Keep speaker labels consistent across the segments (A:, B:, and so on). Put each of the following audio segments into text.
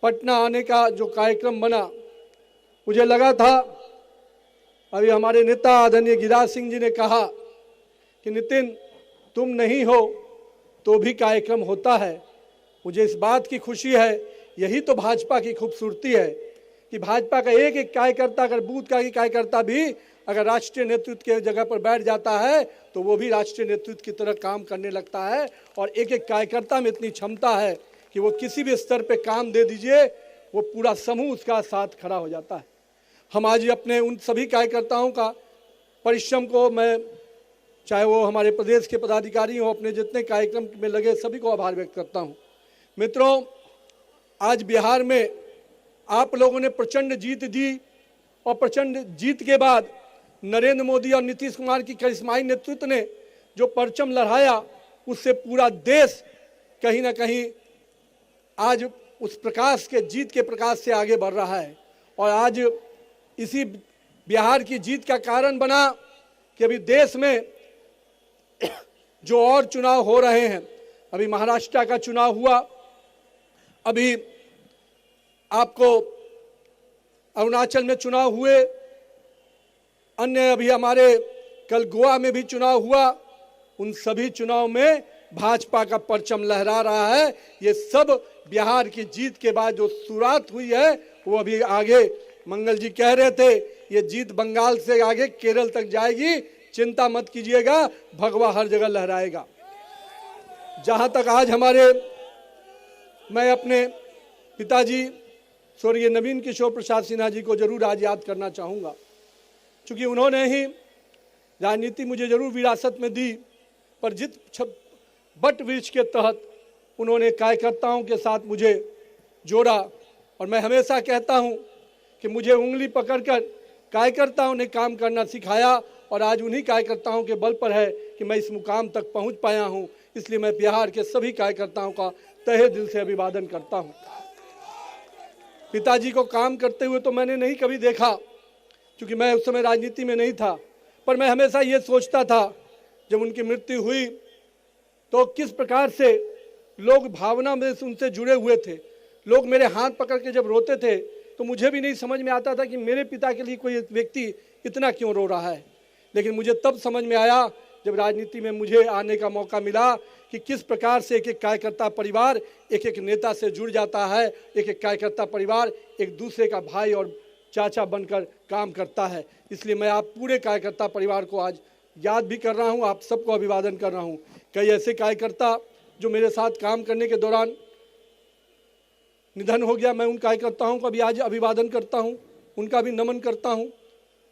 A: पटना आने का जो कार्यक्रम बना, मुझे लगा था, अभी हमारे नेता आदरणीय गिरिराज सिंह जी ने कहा कि नितिन तुम नहीं हो तो भी कार्यक्रम होता है। मुझे इस बात की खुशी है, यही तो भाजपा की खूबसूरती है कि भाजपा का एक एक कार्यकर्ता, अगर बूथ का ही कार्यकर्ता भी अगर राष्ट्रीय नेतृत्व के जगह पर बैठ जाता है तो वो भी राष्ट्रीय नेतृत्व की तरह काम करने लगता है। और एक एक कार्यकर्ता में इतनी क्षमता है कि वो किसी भी स्तर पे काम दे दीजिए, वो पूरा समूह उसका साथ खड़ा हो जाता है। हम आज अपने उन सभी कार्यकर्ताओं का परिश्रम को, मैं चाहे वो हमारे प्रदेश के पदाधिकारी हों, अपने जितने कार्यक्रम में लगे सभी को आभार व्यक्त करता हूं। मित्रों, आज बिहार में आप लोगों ने प्रचंड जीत दी और प्रचंड जीत के बाद नरेंद्र मोदी और नीतीश कुमार की करिश्माई नेतृत्व ने जो परचम लहराया, उससे पूरा देश कहीं ना कहीं आज उस प्रकाश के, जीत के प्रकाश से आगे बढ़ रहा है। और आज इसी बिहार की जीत का कारण बना कि अभी देश में जो और चुनाव हो रहे हैं, अभी महाराष्ट्र का चुनाव हुआ, अभी आपको अरुणाचल में चुनाव हुए, अन्य अभी हमारे कल गोवा में भी चुनाव हुआ। उन सभी चुनाव में भाजपा का परचम लहरा रहा है। ये सब बिहार की जीत के बाद जो शुरुआत हुई है वो अभी आगे, मंगल जी कह रहे थे, ये जीत बंगाल से आगे केरल तक जाएगी, चिंता मत कीजिएगा, भगवा हर जगह लहराएगा। जहां तक आज मैं अपने पिताजी स्वर्गीय नवीन किशोर प्रसाद सिन्हा जी को जरूर आज याद करना चाहूँगा, क्योंकि उन्होंने ही राजनीति मुझे जरूर विरासत में दी, पर जिस बट वृक्ष के तहत उन्होंने कार्यकर्ताओं के साथ मुझे जोड़ा। और मैं हमेशा कहता हूं कि मुझे उंगली पकड़कर कार्यकर्ताओं ने काम करना सिखाया और आज उन्हीं कार्यकर्ताओं के बल पर है कि मैं इस मुकाम तक पहुंच पाया हूं। इसलिए मैं बिहार के सभी कार्यकर्ताओं का तहे दिल से अभिवादन करता हूं। पिताजी को काम करते हुए तो मैंने नहीं कभी देखा, क्योंकि मैं उस समय राजनीति में नहीं था, पर मैं हमेशा ये सोचता था जब उनकी मृत्यु हुई तो किस प्रकार से लोग भावना में उनसे जुड़े हुए थे। लोग मेरे हाथ पकड़ के जब रोते थे तो मुझे भी नहीं समझ में आता था कि मेरे पिता के लिए कोई व्यक्ति इतना क्यों रो रहा है। लेकिन मुझे तब समझ में आया जब राजनीति में मुझे आने का मौका मिला कि किस प्रकार से एक एक कार्यकर्ता परिवार एक एक नेता से जुड़ जाता है, एक एक कार्यकर्ता परिवार एक दूसरे का भाई और चाचा बनकर काम करता है। इसलिए मैं आप पूरे कार्यकर्ता परिवार को आज याद भी कर रहा हूं, आप सबको अभिवादन कर रहा हूं। कई ऐसे कार्यकर्ता जो मेरे साथ काम करने के दौरान निधन हो गया, मैं उन कार्यकर्ताओं का भी आज अभिवादन करता हूं, उनका भी नमन करता हूं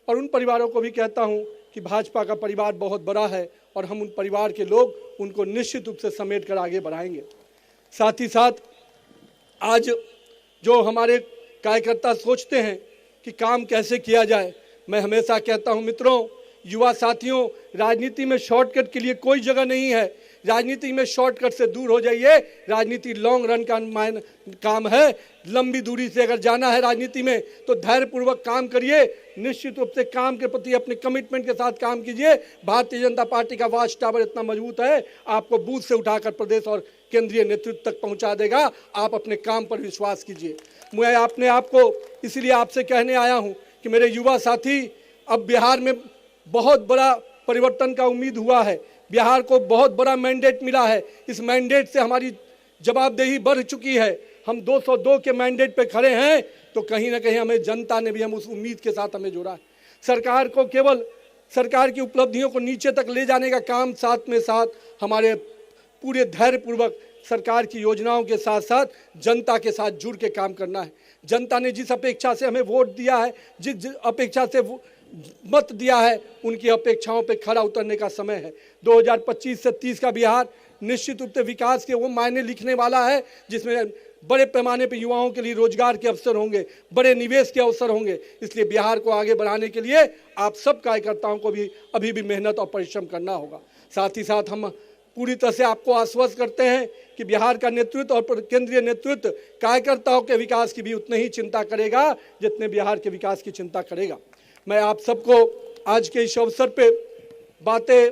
A: और उन परिवारों को भी कहता हूं कि भाजपा का परिवार बहुत बड़ा है और हम उन परिवार के लोग उनको निश्चित रूप से समेट कर आगे बढ़ाएंगे। साथ ही साथ आज जो हमारे कार्यकर्ता सोचते हैं कि काम कैसे किया जाए, मैं हमेशा कहता हूं मित्रों, युवा साथियों, राजनीति में शॉर्टकट के लिए कोई जगह नहीं है। राजनीति में शॉर्टकट से दूर हो जाइए। राजनीति लॉन्ग रन का काम है। लंबी दूरी से अगर जाना है राजनीति में तो धैर्यपूर्वक काम करिए, निश्चित रूप से काम के प्रति अपने कमिटमेंट के साथ काम कीजिए। भारतीय जनता पार्टी का वॉच टावर इतना मजबूत है, आपको बूथ से उठाकर प्रदेश और केंद्रीय नेतृत्व तक पहुंचा देगा। आप अपने काम पर विश्वास कीजिए। मैं अपने आप को इसलिए आपसे कहने आया हूं कि मेरे युवा साथी, अब बिहार में बहुत बड़ा परिवर्तन का उम्मीद हुआ है। बिहार को बहुत बड़ा मैंडेट मिला है। इस मैंडेट से हमारी जवाबदेही बढ़ चुकी है। हम 202 के मैंडेट पे खड़े हैं तो कहीं ना कहीं हमें जनता ने भी हम उस उम्मीद के साथ हमें जोड़ा है। सरकार को केवल सरकार की उपलब्धियों को नीचे तक ले जाने का काम, साथ में साथ हमारे पूरे धैर्यपूर्वक सरकार की योजनाओं के साथ साथ जनता के साथ जुड़ के काम करना है। जनता ने जिस अपेक्षा से हमें वोट दिया है, जिस अपेक्षा से मत दिया है, उनकी अपेक्षाओं पे खरा उतरने का समय है। 2025 से 30 का बिहार निश्चित रूप से विकास के वो मायने लिखने वाला है जिसमें बड़े पैमाने पर युवाओं के लिए रोजगार के अवसर होंगे, बड़े निवेश के अवसर होंगे। इसलिए बिहार को आगे बढ़ाने के लिए आप सब कार्यकर्ताओं को भी अभी भी मेहनत और परिश्रम करना होगा। साथ ही साथ हम पूरी तरह से आपको आश्वस्त करते हैं कि बिहार का नेतृत्व और केंद्रीय नेतृत्व कार्यकर्ताओं के विकास की भी उतनी ही चिंता करेगा जितने बिहार के विकास की चिंता करेगा। मैं आप सबको आज के इस अवसर पे बातें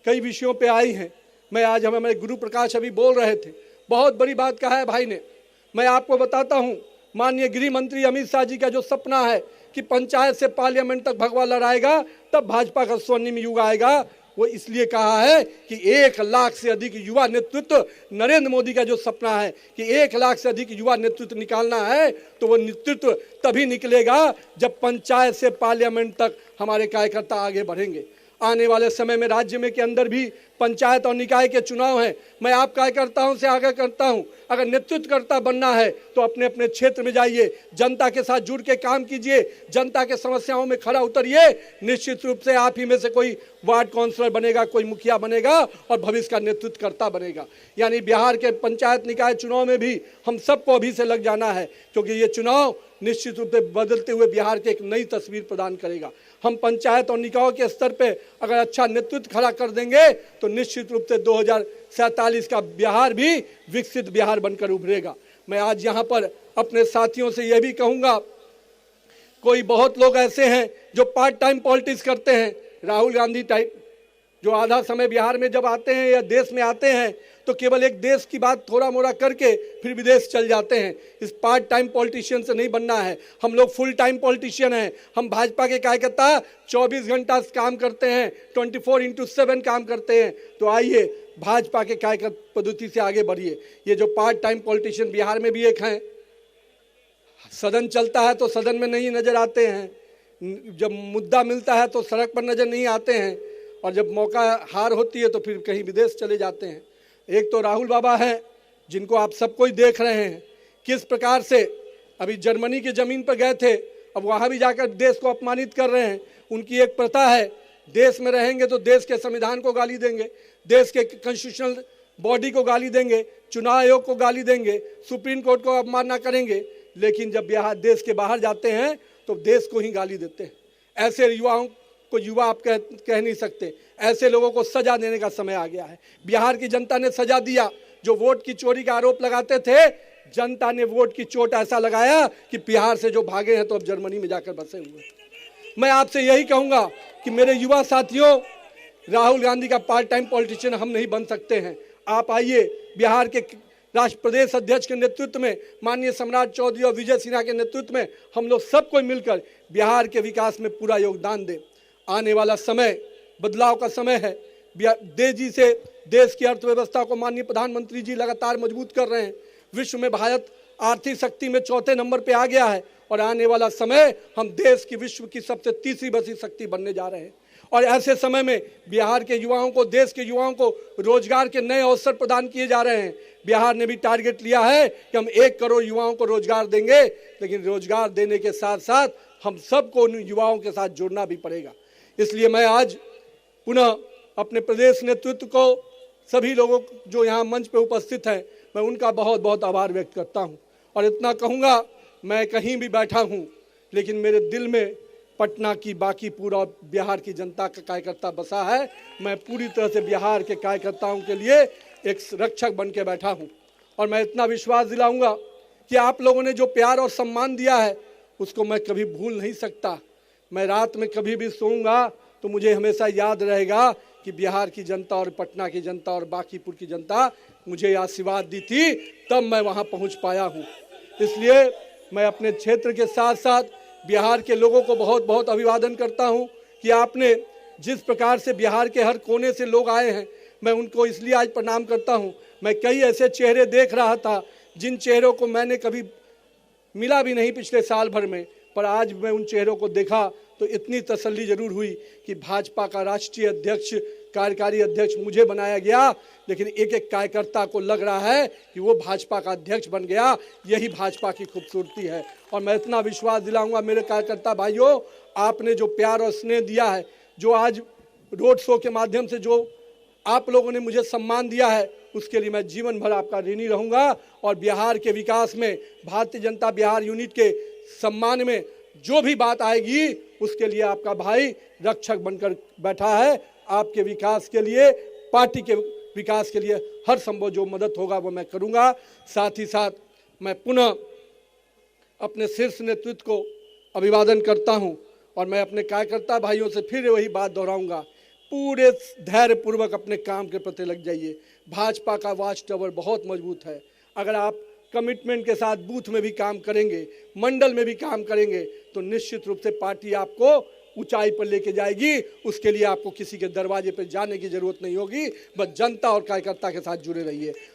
A: कई विषयों पे आई हैं। मैं आज हमारे गुरु प्रकाश अभी बोल रहे थे, बहुत बड़ी बात कहा है भाई ने। मैं आपको बताता हूं माननीय गृह मंत्री अमित शाह जी का जो सपना है कि पंचायत से पार्लियामेंट तक भगवा लहराएगा, तब भाजपा का स्वर्णिम युग आएगा, वो इसलिए कहा है कि 1 लाख से अधिक युवा नेतृत्व, नरेंद्र मोदी का जो सपना है कि 1 लाख से अधिक युवा नेतृत्व निकालना है, तो वो नेतृत्व तभी निकलेगा जब पंचायत से पार्लियामेंट तक हमारे कार्यकर्ता आगे बढ़ेंगे। आने वाले समय में राज्य में के अंदर भी पंचायत और निकाय के चुनाव हैं। मैं आप कार्यकर्ताओं से आग्रह करता हूं, अगर नेतृत्वकर्ता बनना है तो अपने अपने क्षेत्र में जाइए, जनता के साथ जुड़ के काम कीजिए, जनता के समस्याओं में खड़ा उतरिए। निश्चित रूप से आप ही में से कोई वार्ड काउंसलर बनेगा, कोई मुखिया बनेगा और भविष्य का नेतृत्वकर्ता बनेगा। यानी बिहार के पंचायत निकाय चुनाव में भी हम सबको अभी से लग जाना है, क्योंकि ये चुनाव निश्चित रूप से बदलते हुए बिहार के एक नई तस्वीर प्रदान करेगा। हम पंचायत और निकायों के स्तर पे अगर अच्छा नेतृत्व खड़ा कर देंगे तो निश्चित रूप से 2047 का बिहार भी विकसित बिहार बनकर उभरेगा। मैं आज यहाँ पर अपने साथियों से यह भी कहूँगा, कोई बहुत लोग ऐसे हैं जो पार्ट टाइम पॉलिटिक्स करते हैं, राहुल गांधी टाइप, जो आधा समय बिहार में जब आते हैं या देश में आते हैं तो केवल एक देश की बात थोड़ा मोड़ा करके फिर विदेश चल जाते हैं। इस पार्ट टाइम पॉलिटिशियन से नहीं बनना है, हम लोग फुल टाइम पॉलिटिशियन हैं। हम भाजपा के कार्यकर्ता 24 घंटा काम करते हैं, 24/7 काम करते हैं। तो आइए भाजपा के कार्यकर्ता पद्धति से आगे बढ़िए। ये जो पार्ट टाइम पॉलिटिशियन बिहार में भी एक हैं, सदन चलता है तो सदन में नहीं नजर आते हैं, जब मुद्दा मिलता है तो सड़क पर नजर नहीं आते हैं, और जब मौका हार होती है तो फिर कहीं विदेश चले जाते हैं। एक तो राहुल बाबा हैं जिनको आप सब कोई देख रहे हैं किस प्रकार से अभी जर्मनी की ज़मीन पर गए थे, अब वहाँ भी जाकर देश को अपमानित कर रहे हैं। उनकी एक प्रथा है, देश में रहेंगे तो देश के संविधान को गाली देंगे, देश के कॉन्स्टिट्यूशनल बॉडी को गाली देंगे, चुनाव आयोग को गाली देंगे, सुप्रीम कोर्ट को अवमानना करेंगे, लेकिन जब बिहार देश के बाहर जाते हैं तो देश को ही गाली देते हैं। ऐसे युवाओं को युवा आप कह नहीं सकते। ऐसे लोगों को सजा देने का समय आ गया है। बिहार की जनता ने सजा दिया। जो वोट की चोरी का आरोप लगाते थे, जनता ने वोट की चोट ऐसा लगाया कि बिहार से जो भागे हैं तो अब जर्मनी में जाकर बसे हुए। मैं आपसे यही कहूंगा कि मेरे युवा साथियों, राहुल गांधी का पार्ट टाइम पॉलिटिशियन हम नहीं बन सकते हैं। आप आइए, बिहार के राष्ट्र प्रदेश अध्यक्ष के नेतृत्व में, माननीय सम्राट चौधरी और विजय सिन्हा के नेतृत्व में हम लोग सब कोई मिलकर बिहार के विकास में पूरा योगदान दें। आने वाला समय बदलाव का समय है। तेजी से देश की अर्थव्यवस्था को माननीय प्रधानमंत्री जी लगातार मजबूत कर रहे हैं। विश्व में भारत आर्थिक शक्ति में 4थे नंबर पे आ गया है, और आने वाला समय हम देश की विश्व की सबसे तीसरी बड़ी शक्ति बनने जा रहे हैं। और ऐसे समय में बिहार के युवाओं को, देश के युवाओं को रोजगार के नए अवसर प्रदान किए जा रहे हैं। बिहार ने भी टारगेट लिया है कि हम 1 करोड़ युवाओं को रोजगार देंगे, लेकिन रोजगार देने के साथ साथ हम सबको उन युवाओं के साथ जुड़ना भी पड़ेगा। इसलिए मैं आज पुनः अपने प्रदेश नेतृत्व को, सभी लोगों जो यहाँ मंच पे उपस्थित हैं, मैं उनका बहुत बहुत आभार व्यक्त करता हूँ। और इतना कहूँगा, मैं कहीं भी बैठा हूँ लेकिन मेरे दिल में पटना की, बाकी पूरा बिहार की जनता का कार्यकर्ता बसा है। मैं पूरी तरह से बिहार के कार्यकर्ताओं के लिए एक रक्षक बन के बैठा हूँ। और मैं इतना विश्वास दिलाऊंगा कि आप लोगों ने जो प्यार और सम्मान दिया है उसको मैं कभी भूल नहीं सकता। मैं रात में कभी भी सोऊंगा तो मुझे हमेशा याद रहेगा कि बिहार की जनता और पटना की जनता और बांकीपुर की जनता मुझे आशीर्वाद दी थी, तब मैं वहाँ पहुँच पाया हूँ। इसलिए मैं अपने क्षेत्र के साथ साथ बिहार के लोगों को बहुत बहुत अभिवादन करता हूँ कि आपने जिस प्रकार से बिहार के हर कोने से लोग आए हैं, मैं उनको इसलिए आज प्रणाम करता हूँ। मैं कई ऐसे चेहरे देख रहा था जिन चेहरों को मैंने कभी मिला भी नहीं पिछले साल भर में, पर आज मैं उन चेहरों को देखा तो इतनी तसल्ली जरूर हुई कि भाजपा का राष्ट्रीय अध्यक्ष, कार्यकारी अध्यक्ष मुझे बनाया गया, लेकिन एक एक कार्यकर्ता को लग रहा है कि वो भाजपा का अध्यक्ष बन गया। यही भाजपा की खूबसूरती है। और मैं इतना विश्वास दिलाऊंगा मेरे कार्यकर्ता भाइयों, आपने जो प्यार और स्नेह दिया है, जो आज रोड शो के माध्यम से जो आप लोगों ने मुझे सम्मान दिया है, उसके लिए मैं जीवन भर आपका ऋणी रहूंगा। और बिहार के विकास में, भारतीय जनता बिहार यूनिट के सम्मान में जो भी बात आएगी, उसके लिए आपका भाई रक्षक बनकर बैठा है। आपके विकास के लिए, पार्टी के विकास के लिए हर संभव जो मदद होगा वो मैं करूंगा। साथ ही साथ मैं पुनः अपने शीर्ष नेतृत्व को अभिवादन करता हूं, और मैं अपने कार्यकर्ता भाइयों से फिर वही बात दोहराऊंगा, पूरे धैर्यपूर्वक अपने काम के प्रति लग जाइए। भाजपा का वॉच टावर बहुत मजबूत है। अगर आप कमिटमेंट के साथ बूथ में भी काम करेंगे, मंडल में भी काम करेंगे, तो निश्चित रूप से पार्टी आपको ऊंचाई पर लेके जाएगी। उसके लिए आपको किसी के दरवाजे पर जाने की जरूरत नहीं होगी, बस जनता और कार्यकर्ता के साथ जुड़े रहिए।